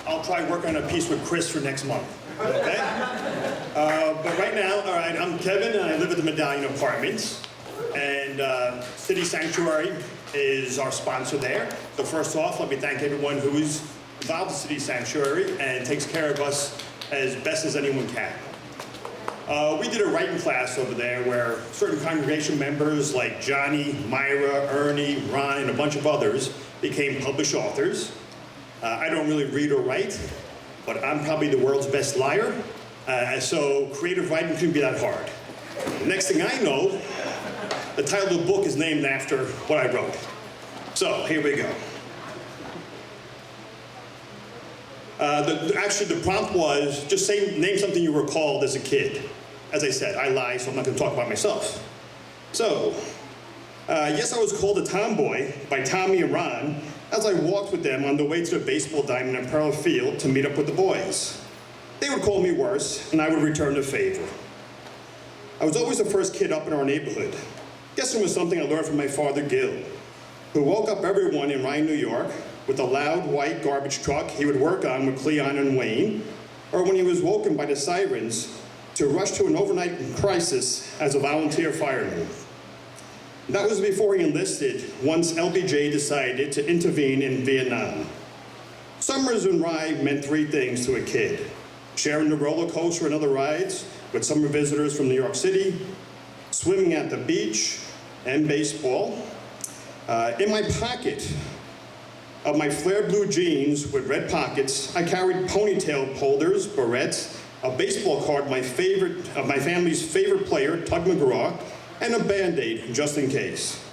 I'll try working on a piece with Chris for next month, okay? But right now, all right, I'm Kevin, and I live at the Medallion Apartments. And City Sanctuary is our sponsor there. So first off, let me thank everyone who is involved in City Sanctuary and takes care of us as best as anyone can. We did a writing class over there where certain congregation members like Johnny, Myra, Ernie, Ron, and a bunch of others became published authors. I don't really read or write, but I'm probably the world's best liar. So creative writing couldn't be that hard. The next thing I know, the title of the book is named after what I wrote. So here we go. Actually, the prompt was just name something you recalled as a kid. As I said, I lie, so I'm not going to talk about myself. So, yes, I was called a tomboy by Tommy and Ron as I walked with them on the way to the baseball diamond in Pearl Field to meet up with the boys. They would call me worse, and I would return the favor. I was always the first kid up in our neighborhood. Guess it was something I learned from my father, Gil, who woke up everyone in Ryan, New York, with a loud white garbage truck he would work on with Cleon and Wayne, or when he was woken by the sirens to rush to an overnight crisis as a volunteer fireman. That was before he enlisted once LBJ decided to intervene in Vietnam. Summers in Rye meant three things to a kid: sharing the roller coaster and other rides with summer visitors from New York City, swimming at the beach, and baseball. In my pocket of my flare blue jeans with red pockets, I carried ponytail holders, barrettes, a baseball card of my family's favorite player, Tug McGraw, and a Band-Aid just in case.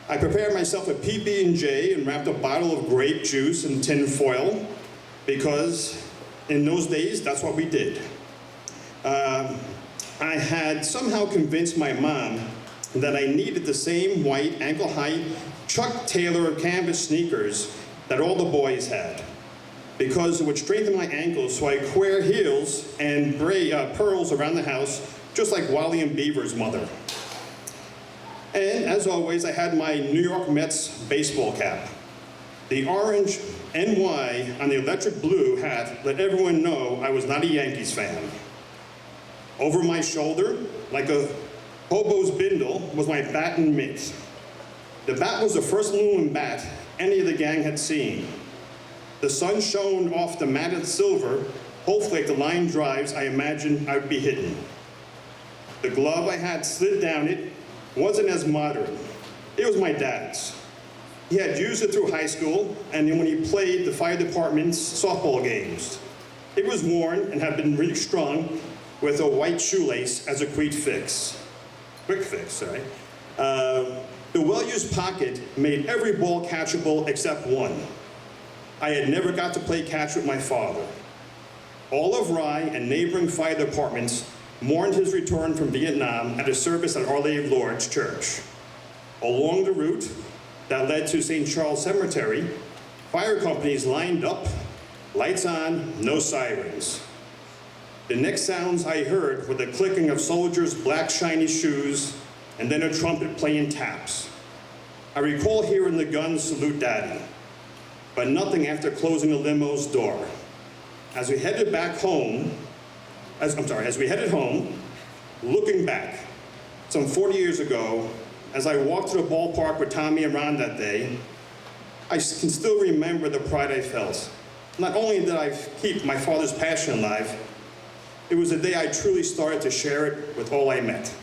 I prepared myself a PB&J and wrapped a bottle of grape juice in tin foil because in those days, that's what we did. I had somehow convinced my mom that I needed the same white ankle-height Chuck Taylor canvas sneakers that all the boys had, because it would strengthen my ankles so I could wear heels and pearls around the house, just like Wally and Beaver's mother. And as always, I had my New York Mets baseball cap. The orange NY on the electric blue hat let everyone know I was not a Yankees fan. Over my shoulder, like a hobo's bindle, was my bat and mitt. The bat was the first aluminum bat any of the gang had seen. The sun shone off the matted silver. Hopefully, at the line drives, I imagined I would be hitting. The glove I had slid down it wasn't as modern. It was my dad's. He had used it through high school, and then when he played the fire department's softball games. It was worn and had been restrung with a white shoelace as a quick fix. The well-used pocket made every ball catchable except one. I had never got to play catch with my father. All of Rye and neighboring fire departments mourned his return from Vietnam at a service at Our Lady of Lourdes Church. Along the route that led to St. Charles Cemetery, fire companies lined up, lights on, no sirens. The next sounds I heard were the clicking of soldiers' black shiny shoes and then a trumpet playing taps. I recall hearing the guns salute Daddy, but nothing after closing the limo's door. As we headed home, looking back, some 40 years ago, as I walked to the ballpark with Tommy and Ron that day, I can still remember the pride I felt. Not only did I keep my father's passion alive, it was the day I truly started to share it with all I met.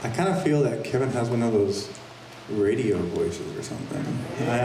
I kind of feel that Kevin has one of those radio voices or something. I